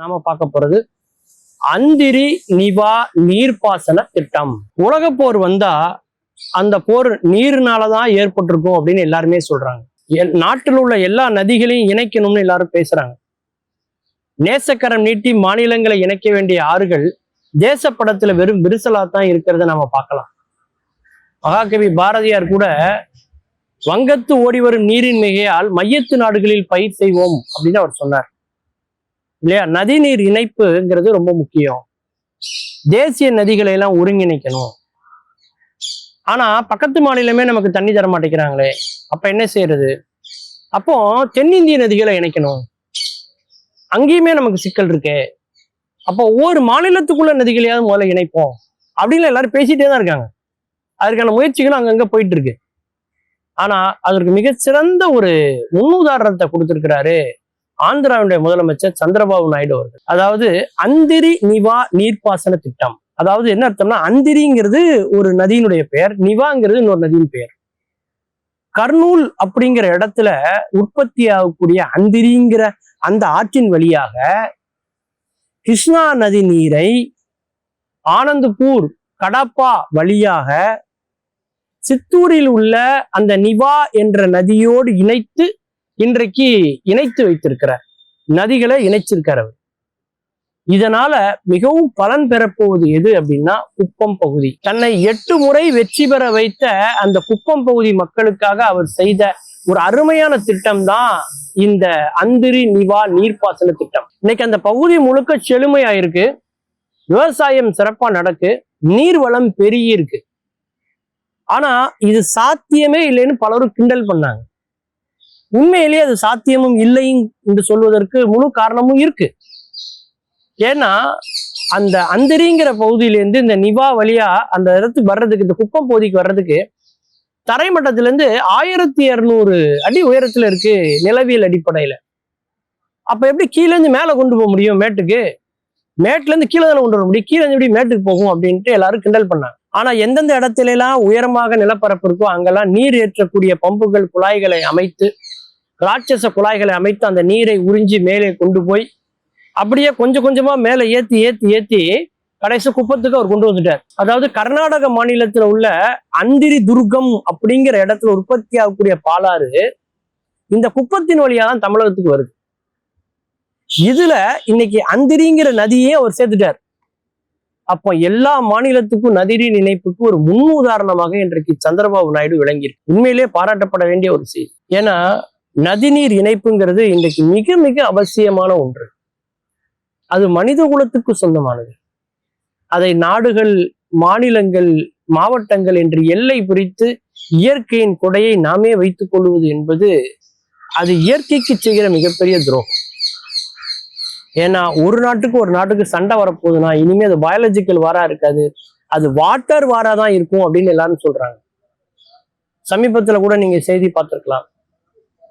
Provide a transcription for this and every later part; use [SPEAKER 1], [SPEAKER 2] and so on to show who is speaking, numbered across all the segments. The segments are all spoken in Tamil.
[SPEAKER 1] நாம பார்க்க போறது அந்திரி நிவா நீர்ப்பாசன திட்டம். உலக போர் வந்தா அந்த போர் நீர்னாலதான் ஏற்பட்டிருக்கும் அப்படின்னு எல்லாருமே சொல்றாங்க. நாட்டில் உள்ள எல்லா நதிகளையும் இணைக்கணும்னு எல்லாரும் பேசுறாங்க. நேசக்கரம் நீட்டி மாநிலங்களை இணைக்க வேண்டிய ஆறுகள் தேசப்படத்துல வெறும் விரிசலா தான் இருக்கிறத நாம பார்க்கலாம். மகாகவி பாரதியார் கூட வங்கத்து ஓடி வரும் நீரின் மிகையால் மையத்து நாடுகளில் பயிர் செய்வோம் அப்படின்னு அவர் சொன்னார் இல்லையா. நதிநீர் இணைப்புங்கிறது ரொம்ப முக்கியம். தேசிய நதிகளை எல்லாம் ஒருங்கிணைக்கணும். ஆனா பக்கத்து மாநிலமே நமக்கு தண்ணி தர மாட்டேங்கிறாங்களே, அப்ப என்ன செய்யறது? அப்போ தென்னிந்திய நதிகளை இணைக்கணும். அங்கேயுமே நமக்கு சிக்கல் இருக்கு. அப்போ ஒவ்வொரு மாநிலத்துக்குள்ள நதிகளையாவது முதல்ல இணைப்போம் அப்படின்னு எல்லாரும் பேசிட்டே தான் இருக்காங்க. அதற்கான முயற்சிகளும் அங்கங்க போயிட்டு இருக்கு. ஆனா அதற்கு மிகச்சிறந்த ஒரு முன்னுதாரணத்தை கொடுத்திருக்கிறாரு ஆந்திராவுடைய முதலமைச்சர் சந்திரபாபு நாயுடு அவர்கள். அதாவது அந்திரி நிவா நீர்ப்பாசன திட்டம். அதாவது என்ன அர்த்தம்னா, அந்திரிங்கிறது ஒரு நதியினுடைய பெயர், நிவாங்கிறது இன்னொரு நதியின் பெயர். கர்னூல் அப்படிங்கிற இடத்துல உற்பத்தி ஆகக்கூடிய அந்திரிங்கிற அந்த ஆற்றின் வழியாக கிருஷ்ணா நதி நீரை ஆனந்த்பூர் கடப்பா வழியாக சித்தூரில் உள்ள அந்த நிவா என்ற நதியோடு இணைத்து இன்றைக்கு இணைத்து வைத்திருக்கிறார். நதிகளை இணைச்சிருக்கார் அவர். இதனால மிகவும் பலன் பெறப்போவது எது அப்படின்னா குப்பம் பகுதி. தன்னை 8 முறை வெற்றி பெற வைத்த அந்த குப்பம் பகுதி மக்களுக்காக அவர் செய்த ஒரு அருமையான திட்டம் தான் இந்த அந்திரி நிவா நீர்ப்பாசன திட்டம். இன்னைக்கு அந்த பகுதி முழுக்க செழுமையாயிருக்கு, விவசாயம் சிறப்பா நடக்கு, நீர்வளம் பெருகி இருக்கு. ஆனா இது சாத்தியமே இல்லைன்னு பலரும் கிண்டல் பண்ணாங்க. உண்மையிலேயே அது சாத்தியமும் இல்லை என்று சொல்வதற்கு முழு காரணமும் இருக்கு. ஏன்னா அந்த அந்திரிங்கிற பகுதியிலேருந்து இந்த நிவா வழியா அந்த இடத்துக்கு வர்றதுக்கு, இந்த குப்பம் பகுதிக்கு வர்றதுக்கு தரைமட்டத்துல இருந்து 1200 அடி உயரத்துல இருக்கு நிலவியல் அடிப்படையில. அப்ப எப்படி கீழே இருந்து மேல கொண்டு போக முடியும்? மேட்டுக்கு மேட்ல இருந்து கீழே தானே கொண்டு வர முடியும். கீழே இருந்து எப்படி மேட்டுக்கு போகும் அப்படின்ட்டு எல்லாரும் கிண்டல் பண்ணாங்க. ஆனா எந்தெந்த இடத்துல எல்லாம் உயரமாக நிலப்பரப்பு இருக்கோ அங்கெல்லாம் நீர் ஏற்றக்கூடிய பம்புகள், குழாய்களை அமைத்து, ராட்சச குழாய்களை அமைத்து அந்த நீரை உறிஞ்சி மேலே கொண்டு போய் அப்படியே கொஞ்சம் கொஞ்சமா மேலே ஏத்தி ஏத்தி ஏத்தி கடைசி குப்பத்துக்கு அவர் கொண்டு வந்துட்டார். அதாவது கர்நாடக மாநிலத்துல உள்ள அந்திரி துர்கம் அப்படிங்கிற இடத்துல உற்பத்தி ஆகக்கூடிய பாலாறு இந்த குப்பத்தின் வழியா தான் தமிழகத்துக்கு வருது. இதுல இன்னைக்கு அந்திரிங்கிற நதியே அவர் சேர்த்துட்டார். அப்போ எல்லா மாநிலத்துக்கும் நதிநீர் இணைப்புக்கு ஒரு முன் உதாரணமாக இன்றைக்கு சந்திரபாபு நாயுடு விளங்கியிருக்கு. உண்மையிலே பாராட்டப்பட வேண்டிய ஒரு செய்தி. ஏன்னா நதிநீர் இணைப்புங்கிறது இன்றைக்கு மிக மிக அவசியமான ஒன்று. அது மனித குலத்துக்கு சொந்தமானது. அதை நாடுகள், மாநிலங்கள், மாவட்டங்கள் என்று எல்லை பிரித்து இயற்கையின் கொடையை நாமே வைத்துக் கொள்வது என்பது அது இயற்கைக்கு செய்கிற மிகப்பெரிய துரோகம். ஏன்னா ஒரு நாட்டுக்கு ஒரு நாட்டுக்கு சண்டை வரப்போகுதுன்னா இனிமே அது பயாலஜிக்கல் வாரா இருக்காது, அது வாட்டர் வாரா தான் இருக்கும் அப்படின்னு எல்லாரும் சொல்றாங்க. சமீபத்துல கூட நீங்க செய்தி பார்த்திருக்கலாம்.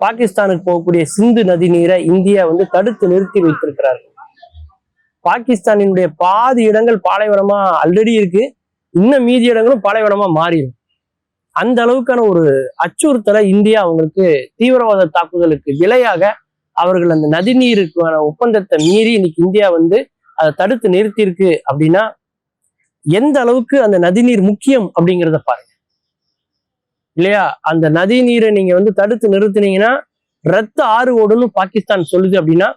[SPEAKER 1] பாகிஸ்தானுக்கு போகக்கூடிய சிந்து நதி நீரை இந்தியா தடுத்து நிறுத்தி வைத்திருக்கிறார்கள். பாகிஸ்தானினுடைய பாதி இடங்கள் பாலைவனமா ஆல்ரெடி இருக்கு, இன்னும் மீதி இடங்களும் பாலைவனமா மாறிடும். அந்த அளவுக்கான ஒரு அச்சுறுத்தலை இந்தியா அவங்களுக்கு தீவிரவாத தாக்குதலுக்கு விலையாக அவர்கள் அந்த நதிநீருக்கான ஒப்பந்தத்தை மீறி இன்னைக்கு இந்தியா அதை தடுத்து நிறுத்தி இருக்கு. அப்படின்னா எந்த அளவுக்கு அந்த நதிநீர் முக்கியம் அப்படிங்கிறத பாருங்க இல்லையா. அந்த நதி நீரை நீங்க தடுத்து நிறுத்தினீங்கன்னா ரத்த ஆறு ஓடுன்னு பாகிஸ்தான் சொல்லுது. அப்படின்னா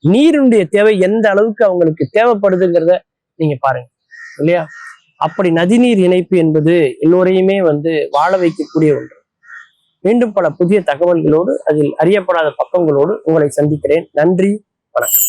[SPEAKER 1] நீருடைய தேவை எந்த அளவுக்கு அவங்களுக்கு தேவைப்படுதுங்கிறத நீங்க பாருங்க இல்லையா. அப்படி நதிநீர் இணைப்பு என்பது எல்லோரையுமே வாழ வைக்கக்கூடிய ஒன்று. மீண்டும் பல புதிய தகவல்களோடு, அதில் அறியப்படாத பக்கங்களோடு உங்களை சந்திக்கிறேன். நன்றி, வணக்கம்.